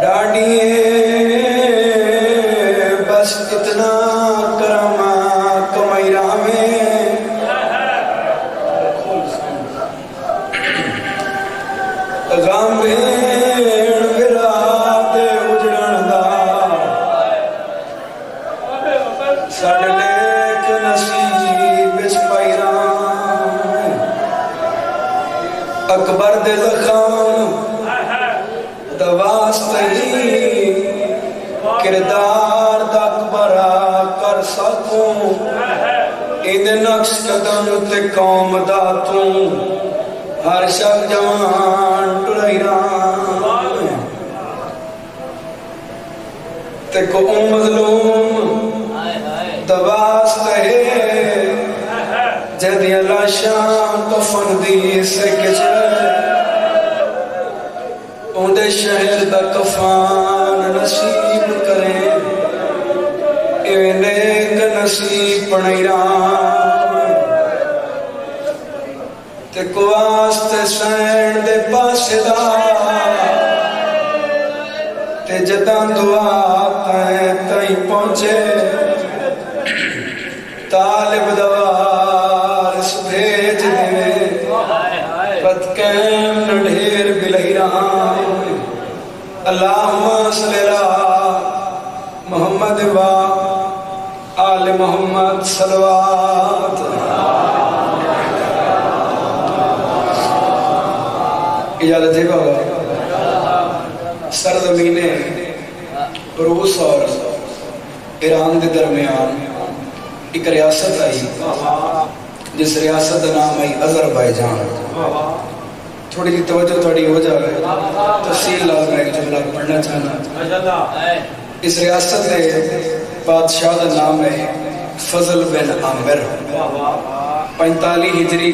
ڈاڈیے بس اتنا کرم کمیرا میں غم برات اجڑن دا ساڈے لیک نصیب اس پیران اکبر دے زخم واسطے کردار دا اکبرا کر سکوں ان نقش قدم تے قوم دا تو ہر شب جوان ٹرائی رام تے کو مظلوم دا واسطے جدی اللہ شام کفن دی سے کچھ اندے شہر دا کفان نصیب کریں اے نیک نصیب پڑھائی رام تے کو واسطے سین دے پاسے دا تے جدان دعا تائیں پہنچے طالب دوارس بھیج دے پت کیم نڈھیر بلہی رام اللہم صلی اللہ محمد و آل محمد صلوات اجازت ہے بابا سرزمین روس اور ایران دے درمیان ایک ریاست آئی جس ریاست کا نام آئی آذربائیجان تھوڑی جی توجہ تھوڑی ہو جائے تفصیل لاؤ میں ایک جملہ پڑھنا چاہنا اس ریاست کے بادشاہ کا نام ہے فضل بن عامر 45 ہجری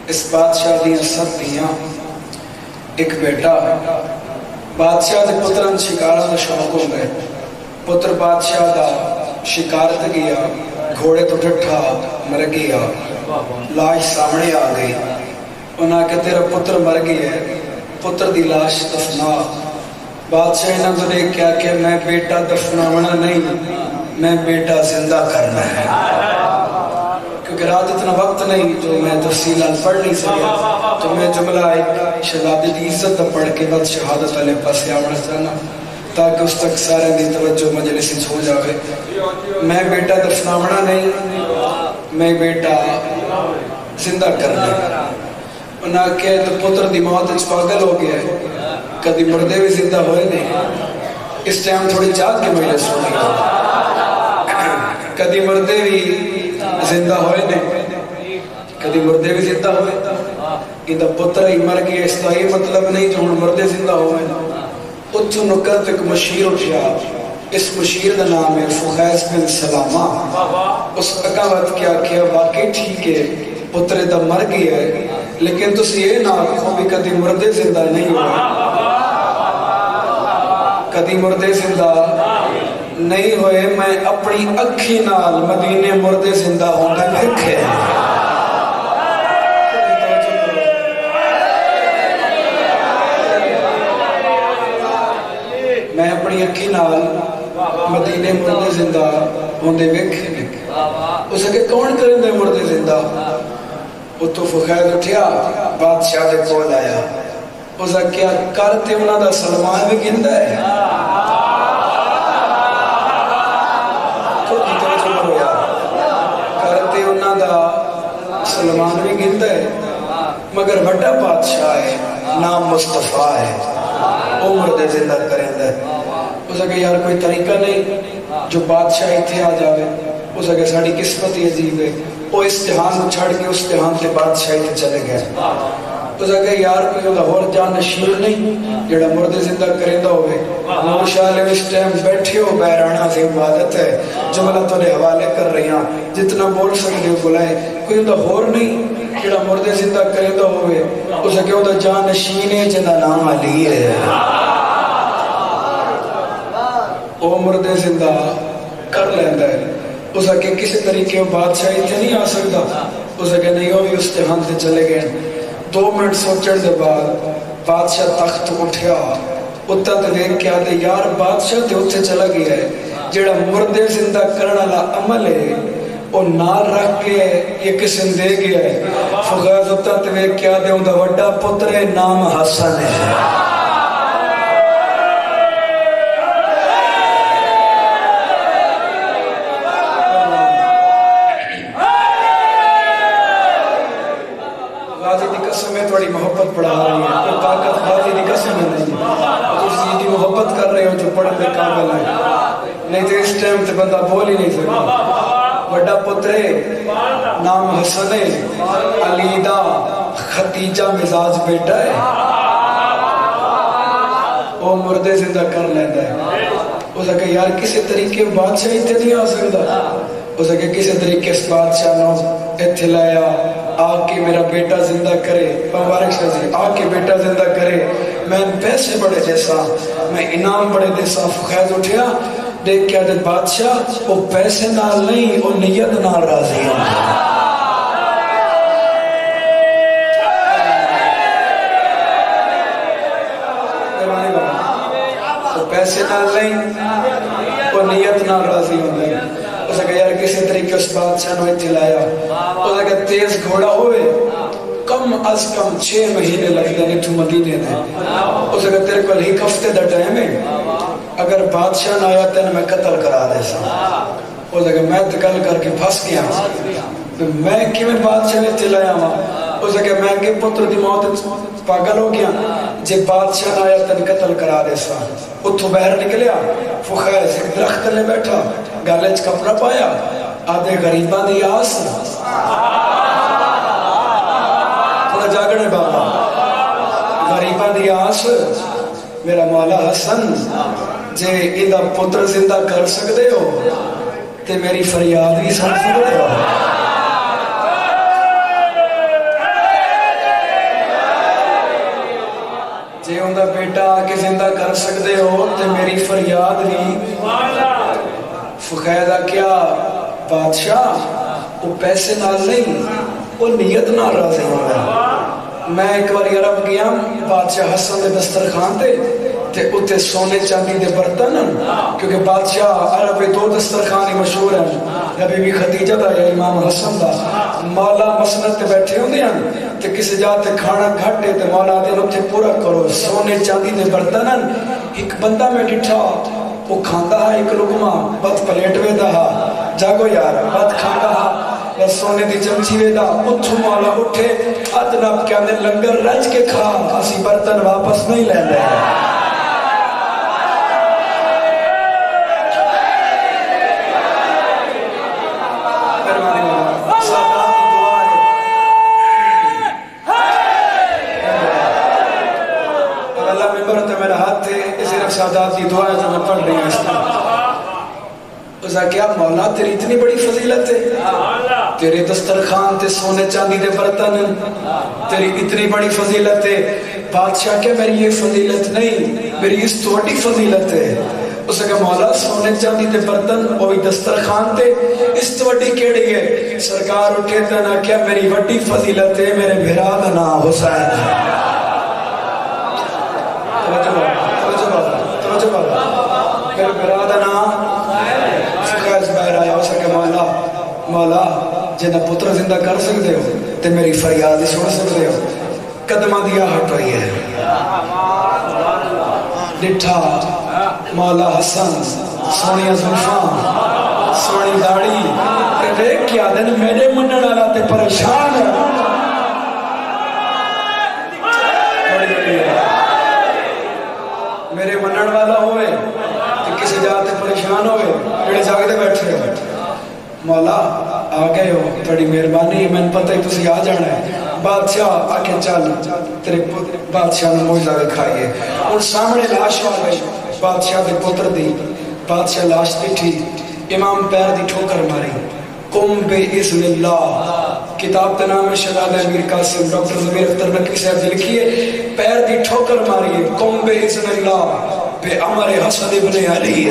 اس بادشاہ دیاں سب دیاں ایک بیٹا بادشاہ دے پتران شکارہ دا شوق ہو گئے پتر بادشاہ دا شکارت گیا گھوڑے تو ڈٹھا مر گیا لاش سامنے آ گئی انہاں کہ تیرا پتر مر گیا ہے پتر دی لاش دفنا بادشاہ انہاں تو دیکھ کیا کہ میں بیٹا دفناونا نہیں میں بیٹا زندہ کرنا ہے کیونکہ رات اتنا وقت نہیں جو میں تفصیلات پڑھ نہیں سکیا تو میں جملہ ایک شہادت عزت پڑھ کے بعد شہادت علیہ پاس آوڑا چاہنا تاکہ اس تک سارے دی توجہ مجلس ہو جاوے میں بیٹا دفناونا نہیں میں بیٹا زندہ کرنا ہے انہاں کہ تو پتر دی موت اچ پاگل ہو گیا ہے کدی مردے بھی زندہ ہوئے نہیں اس ٹائم تھوڑی چاہت کے مجلس ہو گئی کدی مردے بھی زندہ ہوئے نہیں کدی مردے بھی زندہ ہوئے کہ دا پتر ہی مر گیا اس کا یہ مطلب نہیں جو ہن مردے زندہ ہوئے اتو نکت ایک مشیر اٹھیا اس مشیر دا نام ہے فخیس بن سلامہ اس اکاوت کیا واقعی ٹھیک ہے پتر دا مر گیا ہے لیکن تسی یہ نہ آکھو بھی کدی مردے زندہ نہیں ہوئے کدی مردے زندہ نہیں ہوئے میں اپنی اکھی نال مدینے مردے زندہ ہونے دیکھے میں اپنی اکھی نال مدینے مردے زندہ ہونے دیکھے اسے کہ کون کریں دے مردے زندہ وہ تو فخیر اٹھیا بادشاہ دے کول آیا اسے کیا کرتے انہاں دا سلمان بھی گندہ ہے کرتے انہاں دا سلمان بھی گندہ ہے مگر بڑا بادشاہ ہے نام مصطفیٰ ہے عمر دے زندہ کریں دے اسے کہ یار کوئی طریقہ نہیں جو بادشاہ تھے آ جاوے اسے کہ ساڑی قسمت ہی عجیب ہے وہ اس جہان چھڑ کے اس جہان کے بادشاہی تے چلے گئے اسے کہ یار کوئی ہوگا اور جان نشیر نہیں جڑا مردے زندہ کرندہ ہوئے نور شاہ علیہ اس ٹائم بیٹھے ہو بیرانہ سے عبادت ہے جملہ تو نے حوالے کر رہی ہیں جتنا بول سکتے ہو بلائے کوئی ہوگا اور نہیں جڑا مردے زندہ کرندہ ہوئے اسے کہ ہوگا جان نشین ہے جنہ نام علی ہے وہ مردے زندہ کر لیندہ ہے اسے کہ کسی طریقے وہ بادشاہی تھے نہیں آ سکتا اسے کہ نہیں ہو بھی اس جہان سے چلے گئے 2 منٹ سوچن دے بعد بادشاہ تخت اٹھیا اتنا تو دیکھ کے آتے یار بادشاہ تے اتنے چلا گیا ہے جڑا مردے زندہ کرنے والا عمل ہے وہ نال رکھ کے یہ کسی نے دے گیا ہے فغیظ اتنا تو دیکھ کے آتے ان دا وڈا پتر ہے نام حسن ہے غازی دی قسم میں تھوڑی محبت پڑھا رہی ہے کوئی طاقت غازی دی قسم میں نہیں تسی دی محبت کر رہے ہو جو پڑھنے کے قابل ہے نہیں تو اس ٹائم تے بندہ بول ہی نہیں سکتا بڑا پترے نام حسن ہے علی دا ختیجہ مزاج بیٹا ہے وہ مردے زندہ کر لیتا ہے ہو سکے یار کسی طریقے بادشاہی تے نہیں آ سکتا ہو سکے کسی طریقے اس بادشاہ نو اتھے لایا آ کے میرا بیٹا زندہ کرے مبارک شاہ جی آ کے بیٹا زندہ کرے میں پیسے بڑے دیسا میں انعام بڑے دیسا فخیز اٹھیا دیکھ کیا دے بادشاہ وہ پیسے نال نہیں وہ نیت نال راضی ہے وہ پیسے نال نہیں وہ نیت نال راضی ہوندے اس کہ یار کسی طریقے اس بادشاہ نو اتھے لایا اس کہ تیز گھوڑا ہوئے کم از کم 6 مہینے لگ جانے تو مدینے دے اس کہ تیرے کو ایک ہفتے دا ٹائم ہے اگر بادشاہ نہ آیا تین میں قتل کرا دے سا اس کہ میں تکل کر کے پھنس گیا میں کیوں بادشاہ نے چلایا ہوا اس کہ میں کہ پتر دی موت پاگل ہو گیا جب بادشاہ نہ آیا تین قتل کرا دے سا اتھو باہر نکلیا فخیز ایک درخت لے بیٹھا گالج کپڑا پایا آدھے غریبان دی آس تھوڑا جاگنے بابا غریبان دی آس میرا مولا حسن جے اندہ پتر زندہ کر سکتے ہو تے میری فریاد بھی سن سکتے ہو جے اندہ بیٹا آکے زندہ کر سکتے ہو تے میری فریاد بھی فقیدہ کیا بادشاہ وہ پیسے نال نہیں وہ نیت نال راضی ہونا میں ایک بار عرب گیا بادشاہ حسن دے دسترخوان تے اتنے سونے چاندی دے برتن کیونکہ بادشاہ عرب 2 دسترخوان ہی مشہور ہیں یا بی بی خدیجہ دا یا امام حسن دا مولا مسند تے بیٹھے ہوندے ہیں تے کسی جاتے کھانا گھٹے تے مولا دے اتنے پورا کرو سونے چاندی دے برتن ایک بندہ میں ڈٹھا وہ کھاندا ہے ایک لقمہ بات پلیٹ ویدا ہا جاگو یار بات کھاندا ہا بس سونے دی چمچی ویدا اتھو مولا اٹھے ادناب کیا نے لنگر رج کے کھا اسی برتن واپس نہیں لے لے سادات کی دعا ہے جو میں پڑھ رہی ہوں اس میں اس نے کیا مولا تیری اتنی بڑی فضیلت ہے تیرے دسترخوان تے سونے چاندی دے برتن تیری اتنی بڑی فضیلت ہے بادشاہ کہ میری یہ فضیلت نہیں میری اس تو بڑی فضیلت ہے اس نے کہا مولا سونے چاندی دے برتن وہی دسترخوان تے اس تو بڑی کیڑی ہے سرکار اٹھے تے نہ کیا میری بڑی فضیلت ہے میرے بھرا دا نام حسین میرے برادر نام فقیز باہر آیا اسے کہ مولا جنہ پتر زندہ کر سکتے ہو تے میری فریاد ہی سن سکتے ہو قدمہ دیا ہٹ رہی ہے ڈٹھا مولا حسن سونیا زلفان سونی داڑی تے دیکھ کیا دن میرے منن والا تے پریشان ہے میرے منن والا ہوئے کسی جاتے پریشان ہوئے بڑے جاگتے بیٹھے ہوئے مولا آگئے ہو بڑی مہربانی میں نے پتہ ہی تسی آ جانا ہے بادشاہ آکے چل تیرے بادشاہ نے موجزہ دکھائیے اور سامنے لاش آ گئی بادشاہ دے پتر دی بادشاہ لاش بیٹھی امام پیر دی ٹھوکر ماری قم بے اذن اللہ کتاب کا نام ہے شہزاد امیر قاسم ڈاکٹر ضمیر اختر نقوی صاحب نے لکھی ہے پیر دی ٹھوکر ماری قم بے اذن اللہ بے عمر حسن ابن علی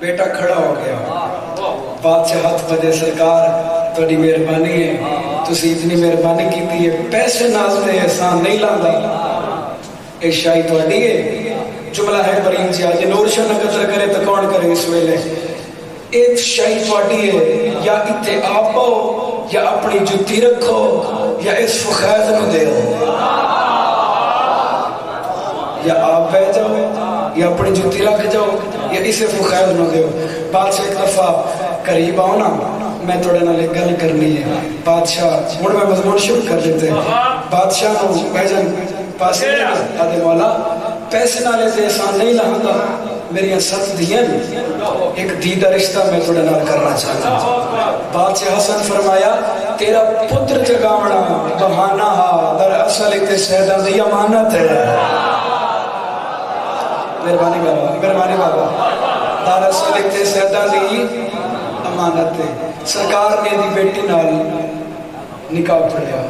بیٹا کھڑا ہو گیا، بادشاہ ہاتھ بجے سرکار تھوڑی مہربانی ہے، تسی اتنی مہربانی کی ہے، پیسے نازتے احسان نہیں لاندا، اے شاہی تھوڑی ہے، جملہ ہے برین جی آج نور شاہ نہ قدر کرے تو کون کرے اس ویلے، ایک شاہی تھوڑی ہے، یا اتے آپ ہو یا اپنی جتی رکھو یا اس فخیز نو دے ہو، یا آپ بہ جاؤ یا اپنی جتی رکھ جاؤ یا اسے فخیز نو دے ہو۔ بادشاہ ایک دفعہ قریب آؤ نا، میں تھوڑے نال ایک گل کرنی ہے۔ بادشاہ مڑ میں مضمون شروع کر دیتے ہیں۔ بادشاہ نو بھیجن پاسے آدھے مولا پیسے نالے سے احسان نہیں لہندا، میری ست دیاں ایک دیدہ رشتہ میں تھوڑے نال کرنا چاہتا ہوں۔ بادشاہ حسن فرمایا تیرا پتر جگاونا بہانہ ہا، در اصل تے سیدہ دی امانت ہے۔ مہربانی بابا در اصل تے سیدہ دی امانت ہے۔ سرکار نے دی بیٹی نال نکاح پڑھیا،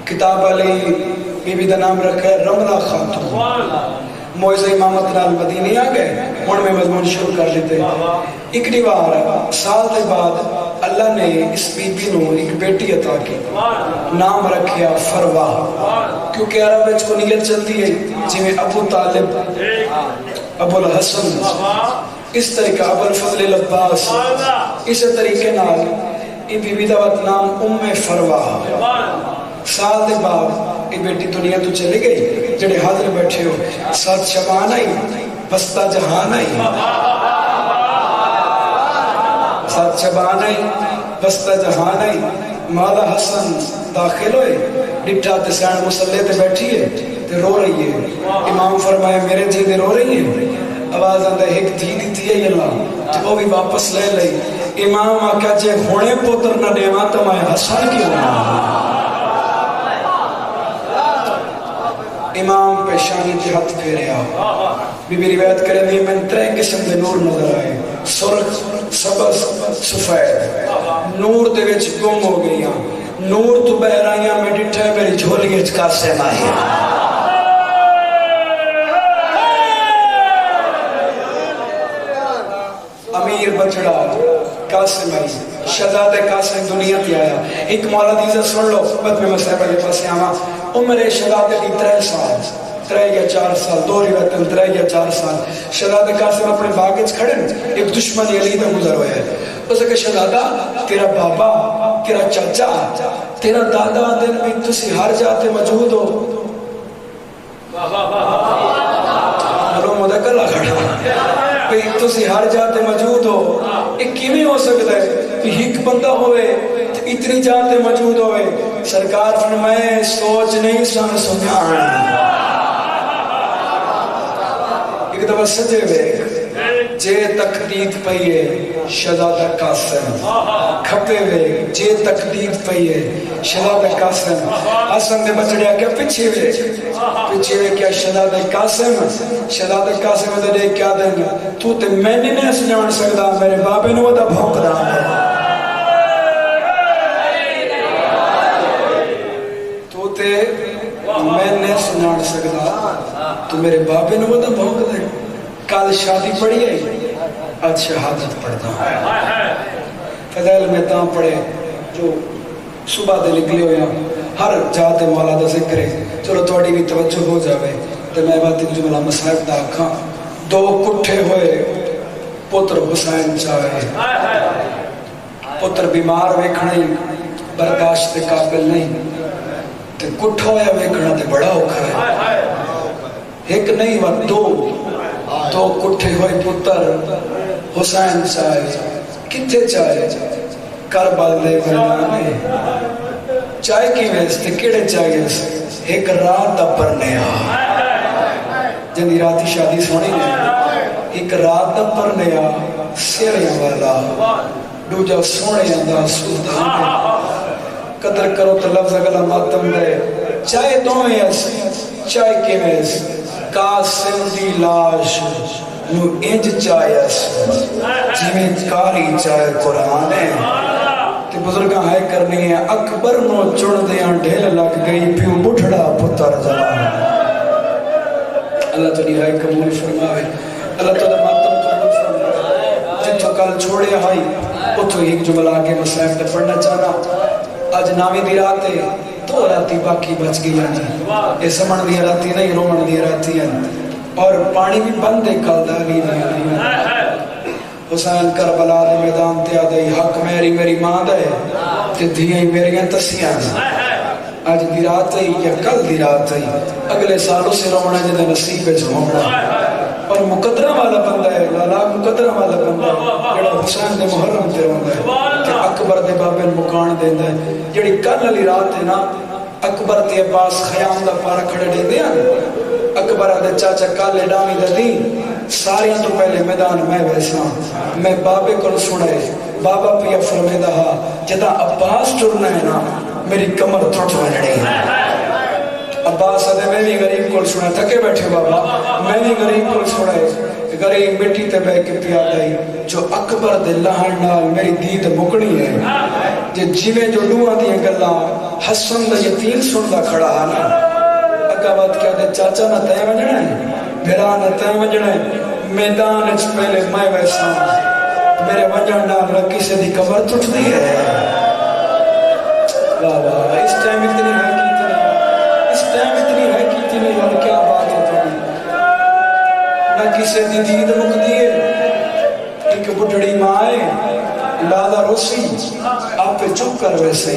کتاب علی بی بی دا نام رکھا ہے رملہ خاتون، موعظہ امامت نال مدینے آ گئے۔ ہن میں مضمون شروع کر لیتے ہیں۔ ایک بار سال کے بعد اللہ نے اس بی بی نو ایک بیٹی عطا کی، نام رکھیا فروا، کیونکہ عرب وچ کو نیت چلتی ہے جویں ابو طالب، ابو الحسن، اس طریقہ ابو الفضل العباس، اس طریقے نال یہ بی بی دا نام ام فروا۔ سال دے بعد یہ بیٹی دنیا تو چلی گئی، جڑے حاضر بیٹھے ہو، سات شبان آئی بستہ جہان آئی، سات شبان آئی بستہ جہان آئی، مولا حسن داخل ہوئے، ڈٹھا تے سین مسلح تے بیٹھی ہے تے رو رہی ہے۔ امام فرمائے میرے جی دے رو رہی ہے، آواز آندہ ایک دھی دیتی ہے اللہ تو وہ بھی واپس لے لئی۔ امام آکھا جے ہونے پوتر نہ دیواں تو میں حسن کیوں نہ۔ امام پیشانی تے ہاتھ پھیریا، بی بی روایت کرے دی میں 3 قسم دے نور نظر آئے، سرخ، سبز، سفید، نور دے وچ گم ہو گئیاں، نور تو بہر آئیاں میں ڈٹھا ہے میری جھولی اچ کاسے ماہی۔ امیر بچڑا قاسم آئی، شہزاد قاسم دنیا تی آیا۔ ایک مولا دیزہ سن لو، بعد میں صاحب علیہ پاس آما، عمر شہزاد کی 3 سال، 3 یا 4 سال، 2 روایتیں 3 یا 4 سال۔ شہزاد قاسم اپنے باغ وچ کھڑے، ایک دشمن علی دا گزر ہویا ہے، اس کہ شہزادہ تیرا بابا، تیرا چاچا، تیرا دادا دن بھی تسی ہر جاتے موجود ہو۔ ملو مدہ کلا کھڑا بھئی تسی ہر جاتے موجود ہو، ایک کیویں ہو سکتا ہے کہ ایک بندہ ہوئے اتنی جاتے موجود ہوئے؟ سرکار فرمائے سوچ نہیں سن سنیا۔ ایک دفعہ سجے ہوئے جے تقدید پئیے شہزادہ قاسم، کھپے ہوئے جے تقدید پئیے شہزادہ قاسم، حسن دے بچڑیا کیا پیچھے ہوئے کیا شہزادہ قاسم، شہزادہ قاسم دے کیا دیں تو تے میں نہیں سنجان سکتا، میرے بابے نو دا بھونکدا ہے، تو تے میں نہیں سنجان سکتا تو میرے بابے نو دا بھونکدا ہے۔ کل شادی پڑھی ہے، آج شہادت پڑھتا ہوں۔ فضائل میں تاں پڑھے جو صبح دے نکلی ہویا، ہر جاتے مولا دا ذکر ہے، چلو توڑی بھی توجہ ہو جاوے تو میں بات جو ملا مصاحب دا کھاں 2 کٹھے ہوئے پتر حسین چاہے، پتر بیمار ویکھنے برداشت دے قابل نہیں، تے کٹھ ہویا ویکھنا تے بڑا اوکھا ہے، ایک نہیں وہ 2 کٹھے ہوئے پتر حسین چاہے، کتھے چاہے کربل دے میدانے، چاہے کی ویستے کیڑے چاہے ایک رات دا پرنے آ، جنہی راتی شادی سونی نے، ایک رات دا پرنے آ سیریاں والا دوجا سونے اندہ سلطان دے، قدر کرو تو لفظ اگلا ماتم دے، چاہے دوئے اس چاہے کی ویس قاسم دی لاش نو انج چاہیس جیویں کاری چاہے قرآن ہے، تے بزرگاں ہے کرنی ہے اکبر نو چڑ دیاں ڈھیل لگ گئی پیو بٹھڑا پتر جوان۔ اللہ تو نہائی قبول فرماوے، اللہ تو ماتم قبول فرماوے۔ چھوڑے آئی اتو ایک جملہ کے مسائب تے پڑھنا چاہنا آج نامی دی رات ہے تو راتی باقی بچ گئی ہیں یہ سمن دی راتی نہیں رومن دی راتی ہیں اور پانی بھی بند ہے کل دالی نہیں حسین کربلا دے میدان تے آدھائی حق میری ماں دے تے دھیاں میری تسیاں آج دی رات ہے یا کل دی رات ہے اگلے سالوں سے رونا جدے نصیب ہے جھومنا اور مقدرہ والا بندہ ہے لالا مقدرہ والا بندہ ہے جڑا حسین دے محرم تے روندا ہے کہ اکبر دے بابے مکان دیندا ہے جڑی کل والی رات ہے نا اکبر تے عباس خیام دا پارا کھڑے دے اکبر دے چاچا کالے ڈامی دا دین ساریاں تو پہلے میدان میں ویسا میں بابے کو سنے بابا پیا فرمیدہ ہا جدا عباس ٹرنا ہے نا میری کمر تھوٹ وجڑی عباس آدھے میں بھی غریب کو سنا تھکے بیٹھے بابا میں بھی غریب کو سنے غریب مٹی تے بے کے پیا گئی جو اکبر دے لہن نال میری دید مکڑی ہے جے جیویں جو ڈوہاں دیاں گلاں حسن دا یتیم سندا کھڑا ہے اگا بات کیا دے چاچا نہ تے وجنا ہے میرا نہ تے وجنا ہے میدان اچ پہلے میں ویسا میرے وجن نال نہ کسی دی قبر ٹوٹدی ہے واہ واہ اس ٹائم اتنی ہے اس ٹائم اتنی ہے کہ اتنی یار کیا بات ہے تمہیں نہ کسی دی دید مکدی ہے ایک بڑھڑی ماں ہے لالا روسی آپ پہ چپ کر ویسے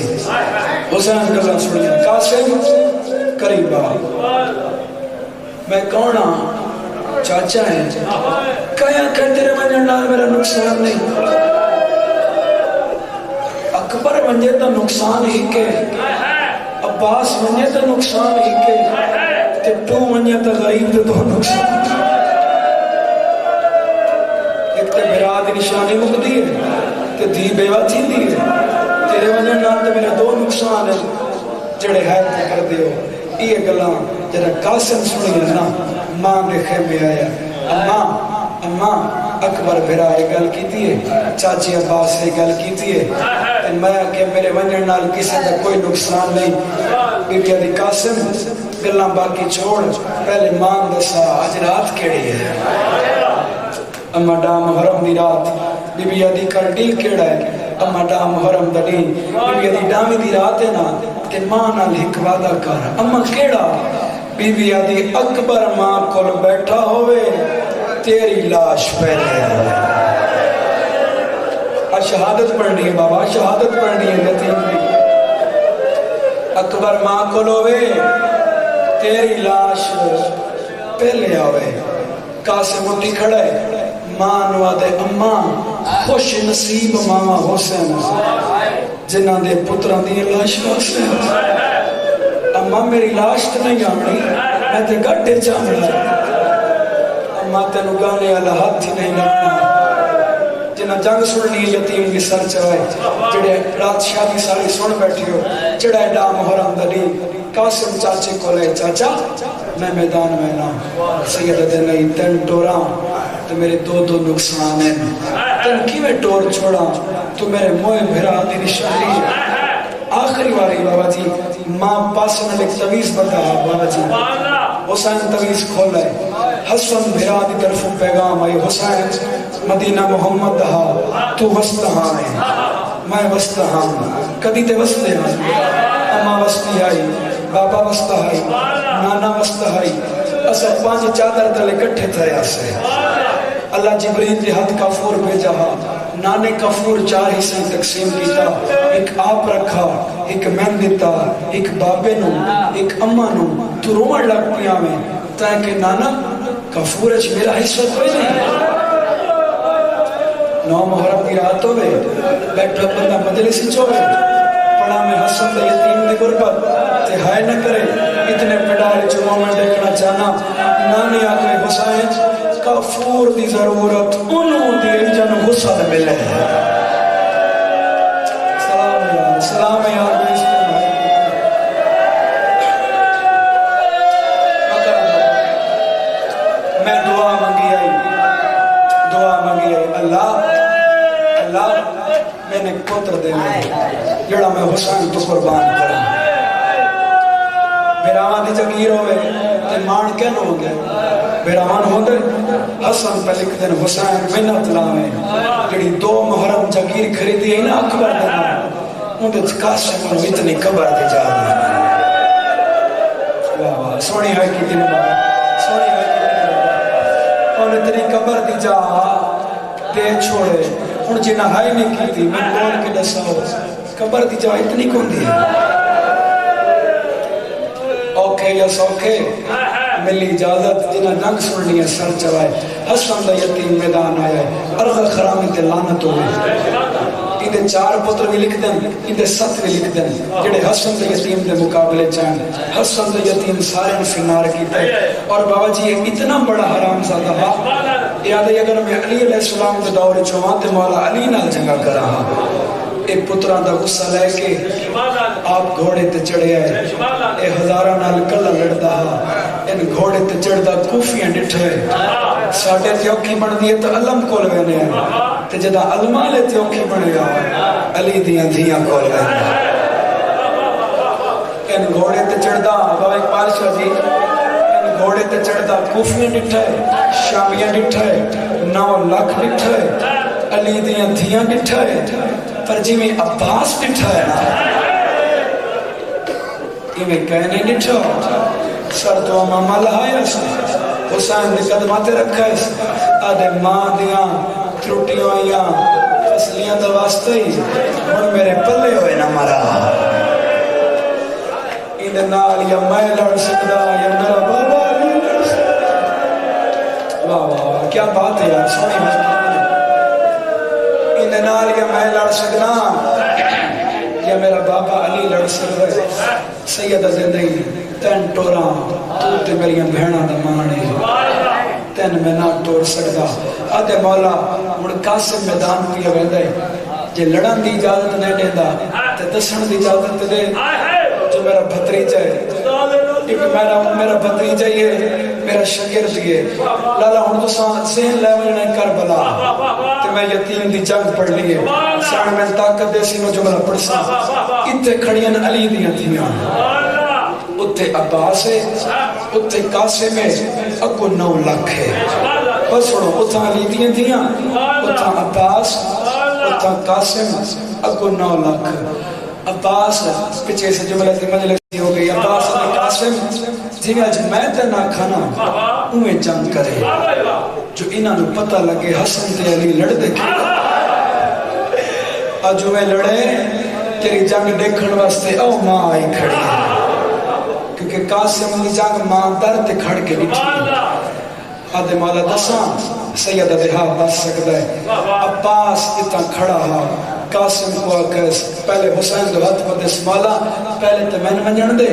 حسین گلہ سنیا قاسم قریبا میں کون ہاں چاچا ہے کہاں کہ تیرے منجن نال میرا نقصان نہیں اکبر منجے تو نقصان ہی کے عباس منجے تو نقصان ہی کے تے تو منجے تو غریب تو نقصان ایک تے میرا دی نشانی مقدی ہے تے دی بیوہ تھی دی ہے تیرے منجن نال تے میرے دو نقصان ہے جڑے ہے تے کر دیو یہ گلاں جڑا قاسم سنی ہے نا ماں نے خیمے آیا اماں اکبر بھرا یہ گل کیتی ہے چاچی عباس سے گل کیتی ہے میں کہ میرے ونجن نال کسی کا کوئی نقصان نہیں بی بی علی قاسم گلاں باقی چھوڑ پہلے ماں دسا آج رات کیڑی ہے اما ڈا محرم دی رات بی بی علی کا ڈیل کیڑا ہے اما ڈا محرم دا ڈیل بی بی علی ڈامی دی رات ہے نا تے ماں نال ایک وعدہ کر اما کیڑا بی بی علی اکبر ماں کول بیٹھا ہوئے تیری لاش پہلے شہادت پڑھنی ہے بابا شہادت پڑھنی ہے یتیم بھی اکبر ماں کو لوے تیری لاش پہلے آوے قاسم اٹھی کھڑے ماں نوادے اماں خوش نصیب ماما حسین جنہ دے پتران دی لاش حسین اماں میری لاش تو نہیں آمنی میں تے گھٹے چاہمنی اماں تینو گانے والا ہاتھ ہی نہیں لگنا جنہ جنگ سننی یتیم کی سر چوائے جڑے رات شادی ساری سن بیٹھی ہو جڑے ڈا محرم دلی قاسم چاچے کو لے چاچا میں میدان میں نا سید دے نہیں تین ٹورا تو میرے دو نقصان ہیں تین کی میں ٹور چھوڑا تو میرے موئے بھرا دی نشانی آخری واری بابا جی ماں پاسن ایک تویز بتا بابا جی حسین تویز کھول ہے حسن بھرا دی طرف پیغام آئی حسین مدینہ محمد دہا تو وسطہاں ہے میں وسطہاں کدی تے وسطے ہیں اماں وسطی آئی بابا وسطہ آئی نانا وسطہ آئی اسا پانچ چادر دلے کٹھے تھے آسے اللہ جبریل دے ہاتھ کافور بھیجا نانے کافور 4 حصے تقسیم کیتا ایک آپ رکھا ایک میں دیتا ایک بابے نو ایک اماں نو تو رومن لگ پیا میں تاکہ نانا کافور اچھ میرا حصہ کوئی نہیں 9 محرم کی رات ہوئے بیٹھا بندہ مجلسی چھوڑے پڑھا میں حسن دا یتیم دی غربت تے ہائے نہ کرے اتنے پیڈال چمہ میں دیکھنا چاہنا نانے آگے حسین کافور دی ضرورت انہوں دی جن حسن ملے سلام یار میں اس کے میں دعا مانگی آئی اللہ میں نے پتر دینے جڑا میں حسین تو قربان کرا میرا آن دی جگیر ہوئے تے مان کیا ہو گئے بیران ہوندے حسن پہ لکھ دن حسین منت لاویں جڑی 2 محرم جگیر خریدی ہے نا اکبر دینا اندھے قاسم کو اتنی قبر دے جا دی واہ واہ سونی ہے کی دن بابا سونی ہے کی دن بابا اور اتنی قبر دی جا دے چھوڑے ان جنہ ہائی نہیں کی تھی میں بول کے دساؤ قبر دی جا اتنی کون دی ہے اوکے یا سوکے ملی اجازت جنہ ننگ سننی ہے سر چلائے حسن دا یتیم میدان آیا ہے ارغ خرامی تے لانت ہوئے اندھے 4 پتر بھی لکھ دیں اندھے 7 بھی لکھ دیں جڑے حسن دا یتیم دے مقابلے چاہیں حسن دا یتیم سارے انفنار کی تے اور بابا جی یہ اتنا بڑا حرام زادہ ہاں یاد ہے اگر میں علی علیہ السلام دے دور چوہاں تے مولا علی نال جنگا کر رہا ایک پتران دا غصہ لے کے آپ گھوڑے تے چڑھے آئے اے ہزارہ نال کلہ لڑدا ان گھوڑے تے چڑھدا کوفیاں ڈٹھے ساڑھے تیوکی بن دیئے تو علم کول گئنے ہیں تے جدہ علمالے تیوکی بن گیا علی دیاں دھیاں کول گئنے ہیں ان گھوڑے تے چڑھدا بابا اقبال شاہ جی ان گھوڑے تے چڑھدا کوفیاں ڈٹھے شامیاں ڈٹھے 9 لاکھ ڈٹھے علی دیاں دھیاں ڈٹھے پر جی میں عباس ڈٹھا ہے نا یہ میں کہنے ڈٹھا سر تو امامہ لہایا سا حسین نے قدماتے رکھا ہے آدھے ماں دیاں تروٹیوں آئیاں فصلیاں دواستے ہی ان میرے پلے ہوئے نہ مرا اندھے نال یا میں لڑ سکدا یا میرا بابا نہیں لڑ سکدا واہ واہ کیا بات ہے یار سونی مجھے نال یا میں لڑ سکنا یا میرا بابا علی لڑ سکتا ہے سیدہ زندگی تین ٹوراں تو تے میریاں بہناں دا مانے تین میں نہ ٹور سکتا آدھے مولا مڑ قاسم میدان پیا ویندے جے لڑن دی اجازت نہیں دیندا تے دسن دی اجازت دے جو میرا بھتریجا ہے ایک میرا بھتریجا ہی ہے میرا شاگرد ہے لالا ہن تو ذہن لے ونے کربلا تے میں یتیم دی جنگ پڑھ لی ہے سان میں طاقت دے سی نو جملہ پڑھ سا ایتھے کھڑیاں علی دیاں تھیاں اتھے عباس ہے اتھے قاسم ہے اگو 9 لاکھ ہے بس سنو اتھا علی دیاں تھیاں اتھا عباس اتھا قاسم اگو 9 لاکھ عباس پچھے سے جملہ دی مجلس ہو گئی عباس اور قاسم جی آج میں تے نہ کھانا انہیں جنگ کرے جو انہاں نو پتہ لگے حسن تے علی لڑ دے کے آج میں لڑے تیری جنگ دیکھن واسطے او ماں آئی کھڑی ہے کیونکہ قاسم دی جنگ ماں در تے کھڑ کے بٹھی آدھے مولا دساں سیدہ دہا بس سکتا ہے عباس اتنا کھڑا ہا قاسم کو آکس پہلے حسین دو ہاتھ مدس مولا پہلے تو میں نے ونجن دے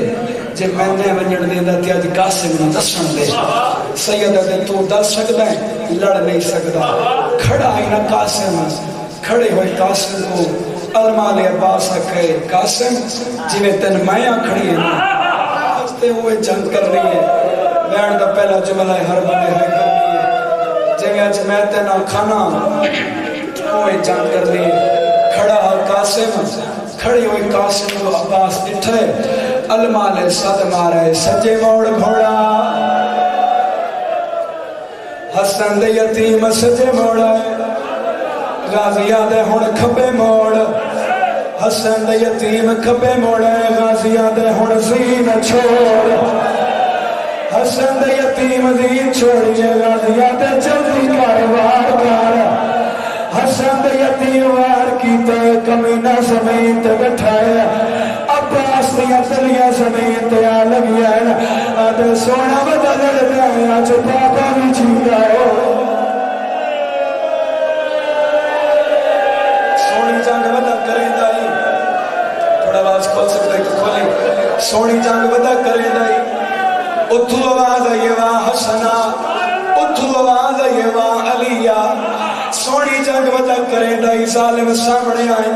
جب میں نے ونجن دے دا تیاج قاسم نہ دسن دے سیدہ دے تو دس سکتا ہے لڑ نہیں سکتا کھڑا ہی نہ قاسم کھڑے ہوئے قاسم کو علماء عباس آکے قاسم جنہیں تن مائیاں کھڑی ہیں ہستے ہوئے جنگ کر رہی ہے بیان دا پہلا جملہ ہر بندے ہے کرنی ہے جنہیں اچھ میں تینا کھانا ہوئے جنگ کر رہی ہے کھڑا قاسم کھڑی ہوئی قاسم کو عباس اٹھے علماء صد مارے سجے موڑ گھوڑا حسن دے یتیم سجے موڑا غازیہ دے ہون کھبے موڑ حسن دے یتیم کھبے موڑے غازیہ دے ہون زین چھوڑ حسن دے یتیم زین چھوڑیے غازیہ دے جلدی کاروار کار حسن دے یتیم وار کی تے کمینہ سمیت بٹھائے عباس دیا دلیا سمیت آ لگی ہے آدھے سونا بدل گئے آج پاپا بھی جی گئے سونی جنگ ودا کرے دائی اتھو آواز آئیے واہ حسنا اتھو آواز آئیے واہ علیہ سونی جنگ ودا کرے دائی ظالم سامنے آئے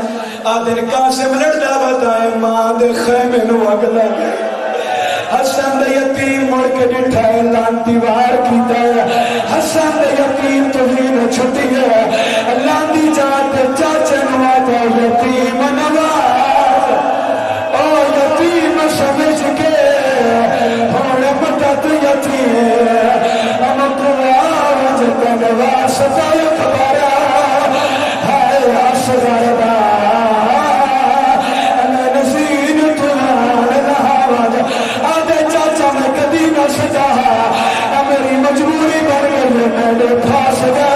آدھر قاسم لڑا بتائے ماں دے خیمے نو اگلا گئے حسن دے یتیم مڑ کے ڈٹھائے لانتی وار کی دائے حسن دے یتیم توہین چھٹی ہے لانتی جاتے چاچے نواتا یتیم نواز او یتیم سمجھ کے ہونے مدد یتیم ہم واسطہ اکبرا ہے اصغر دا نسین تلان نہاوج آدھے چاچا میں کبھی نہ سجا میری مجبوری بن گئی میں پھاس گیا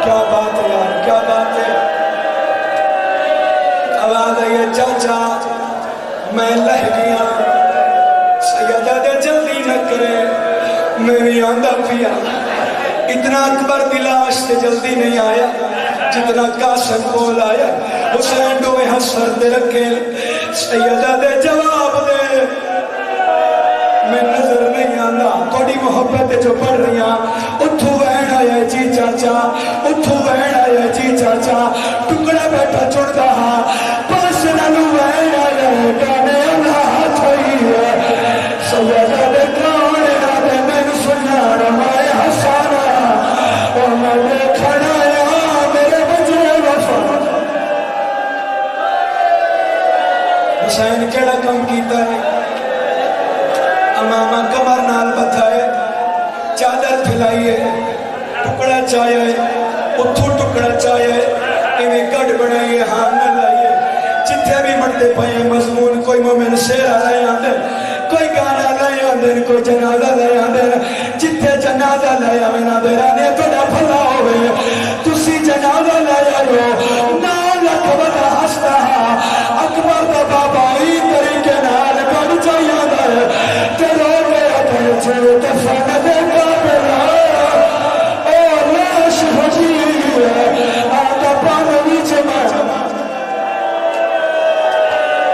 کیا بات ہے یار کیا بات ہے آواز آئی ہے چاچا میں لہ گیا سیدہ دے جلدی نہ کرے میں بھی آندھا پیا اتنا اکبر دلاش سے جلدی نہیں آیا جتنا قاسم بول آیا حسین ڈوے حسر دے رکھے سیدہ دے جواب دے میں نظر نہیں آنا تھوڑی محبت جو پڑھ رہی ہیں اتھو وین آیا جی چاچا اتھو وین آیا جی چاچا ٹکڑا بیٹھا چھوڑ دہا پاس نالو وین آیا گانے اللہ ہاتھ ہوئی ہے سیدہ دے کانے آدھے میں سنیا رمائے حسانا اور میں دیکھنا یا میرے بجے وفا حسین کیڑا کم کیتا ہے امامہ کمر نال بتھائے چادر پھلائیے ٹکڑا چاہیے اتھو ٹکڑا چاہیے انہیں گڑ بڑھائیے ہاں نہ لائیے جتھے بھی مردے پائیں مضمون کوئی مومن سیرہ لائے آندے کوئی گانا لائے آندے کوئی جنازہ لائے آندے جتھے جنازہ لائے آمینہ دیرانے تو نہ پھلا ہوئے تسی جنازہ لائے آئے نا لکھ بدا ہستا اکبر دا بابا ہی طریقے نال گڑ چاہیے آندے تیرو میرا پرچے دفن دے کابلا او لاش حجیر آتا پانوی جمع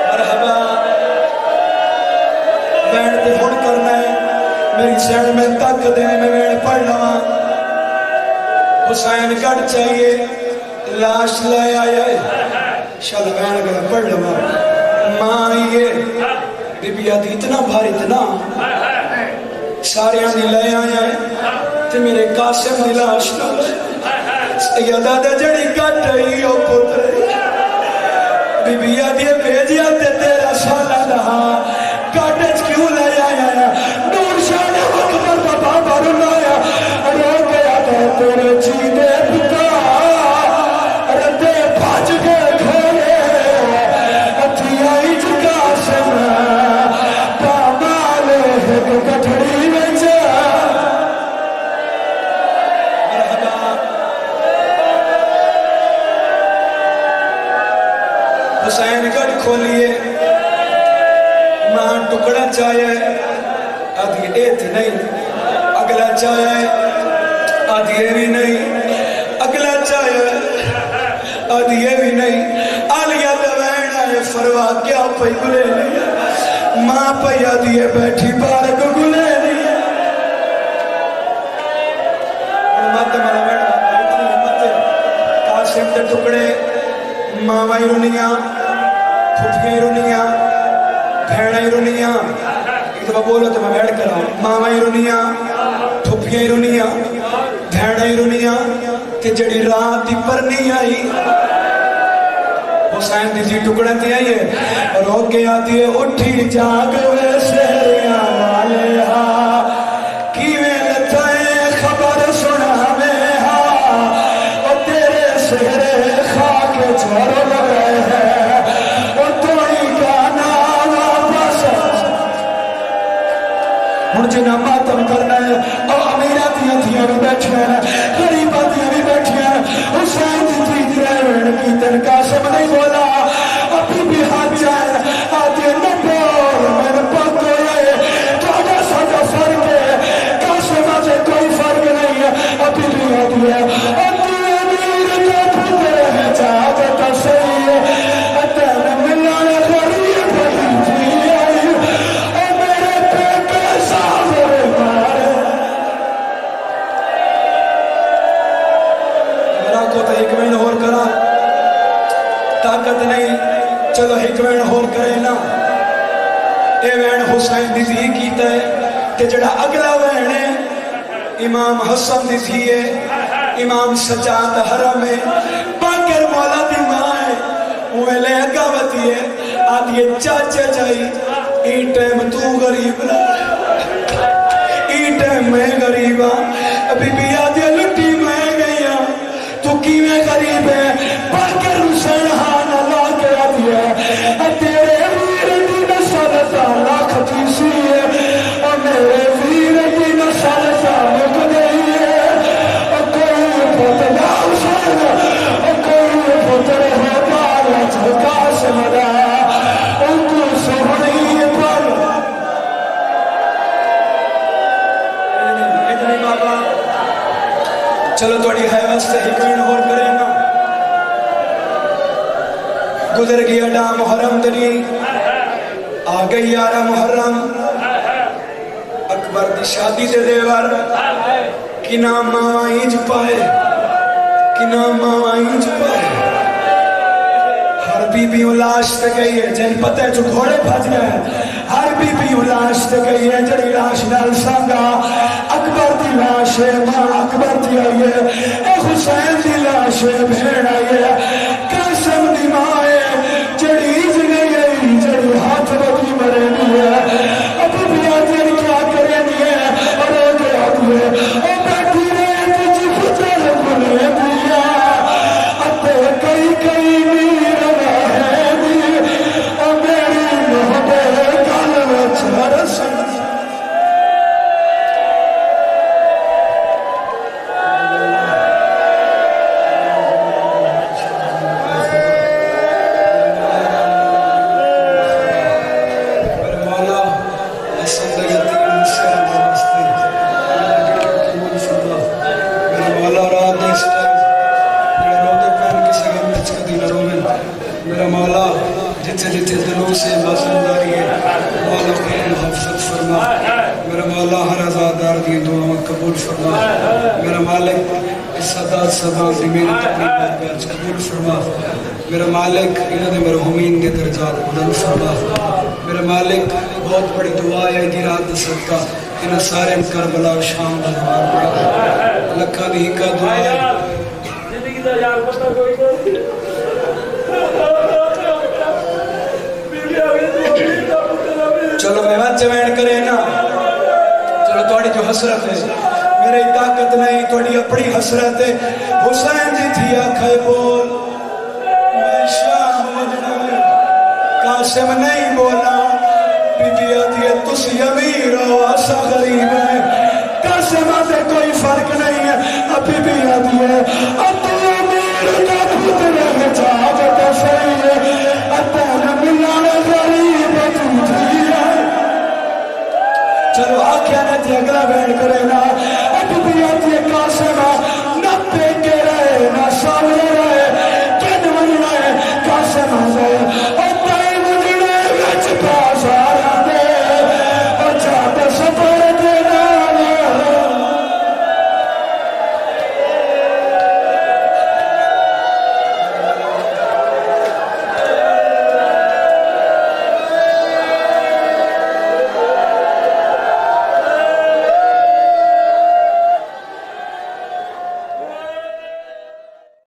مرحبا بینڈ تے فون کرنا ہے میری سینڈ میں تک دینے میں بینڈ پڑھ لواں حسین گڑ چاہیے لاش لائے آئے شاید بینڈ گڑ پڑھ لواں ماں آئیے بی بی آدھی اتنا بھاری اتنا سارے آنے لائے آئے تے میرے قاسم دی لاش نہ لائے سیدہ دے جڑی کٹ رہی او پتر بی بی آدھی بھیجیا تے تیرا سالہ دہا کاٹج کیوں لائے آیا نور شاہ نے اکبر دا بابا رلایا رو گیا تے تیرے جی دے پتا ردے بھاج کے کھولے اتھی آئی جو قاسم پامال ایک کٹھڑی وچا مرحبا حسین گڑ کھولیے ماں ٹکڑا چاہیے آدھی ایت نہیں اگلا چاہیے آدھی یہ بھی نہیں اگلا چاہیے آدھی یہ بھی نہیں آلیا دوین آئے فروا کیا پہ گلے نہیں ماں پہ آدھی یہ بیٹھی بارک گلے نہیں مات مالا بیٹھا اتنی ہمت قاسم تے ٹکڑے ماں وائی رونیاں پھپھیں رونیاں بھیڑیں رونیاں ایک دفعہ بولو تو میں بیٹھ کر آؤں ماں رونیاں پھپھیں رونیاں بھیڑیں رونیاں کہ جڑی رات دی پرنی آئی حسین دی جی ٹکڑے تے آئیے رو کے آتی ہے اٹھی جاگ وے سہریاں والے ہاں کیویں لتھائیں خبر سنا میں ہاں او تیرے سہرے خاک چھوڑ لگے ہیں او توڑی گانا واپس ہن جنہ ماتم کرنا ہے او امیرہ دیاں تھیاں بھی بیٹھے ہیں غریبہ دیاں بھی بیٹھے ہیں حسین دی تھی درہن کی تن قاسم نہیں بولا ابھی بھی ہاتھ جائے آدھے نہ بول میں نے پاک ہوئے توڑا ساڑا فرق ہے قاسم آجے کوئی فرق نہیں ہے ابھی بھی آدھی ہے ابھی امیر کے پھوٹے ہیں چاہتے تو صحیح ہے اتنے ملانے غریب بڑی تھی آئی اور میرے پیپے ساوے مارے میرا کو تو ایک مہین اور کرا طاقت نہیں چلو ایک وین ہور کرے نا اے وین حسین دی تھی کیتا ہے کہ جڑا اگلا وین ہے امام حسن دی تھی ہے امام سجاد حرم ہے باقر مولا دی ماں ہے وہ لے اگاوتی ہے آدھی چاچے جائی این ٹائم تو غریب نہ چلو تھوڑی ہے واسطے ہی کوئی اور کرے نا گزر گیا ڈا محرم دنی آ گئی یارہ محرم اکبر دی شادی دے دیور کی نام ماں جو پائے کی نام ماں جو پائے ہر بی بی الاش تے گئی ہے جن پتے جو گھوڑے بھج گئے ہر بی بی الاش تے گئی ہے جڑی لاش نال سانگا اکبر دی لاش ہے ماں اکبر دی آئی ہے اے حسین دی لاش ہے بھیڑ آئی ہے قاسم دی ماں ہے جڑی عز گئی ہے جڑی ہاتھ بکی مرے نہیں ہے ابو بیاتین کیا کرے نہیں ہے اور اے گیا دیئے اے بیٹھی رہے تجھ خجر بلے دیا اتے کئی کئی میر رہے دی اے میری محبت کل وچھر سن میرا مولا جتنے جتنے دلوں سے بازنداری ہے مولا خود محفظ فرما میرا مولا ہر ازادار دی دعا قبول فرما میرا مالک اس صدات صدا دی میری تقریبات بیاج قبول فرما میرا مالک انہوں نے مرحومین کے درجات بلند فرما میرا مالک بہت بڑی دعا ہے دی رات صدقہ انہوں سارے کربلا و شام دلوار پڑا لکھا نہیں کا دعا ہے زندگی دا یار پتہ کوئی نہیں چلو میں بات جوائن کرے نا چلو توڑی جو حسرت ہے میرے طاقت نہیں توڑی اپنی حسرت ہے حسین جی تھی آنکھیں بول میں شاہ مجنہ قاسم نہیں بولا بی بی آتی ہے تسی امیر ہو ایسا غریب ہے قاسم آتے کوئی فرق نہیں ہے ابھی بی آتی ہے اب تو امیر کا خود رہ جاگتا صحیح ہے اتانا ملانا غریب تجھے چلو آکھیا نے تھی اگلا بیٹھ کرے نا اب بھی آتی ہے قاسم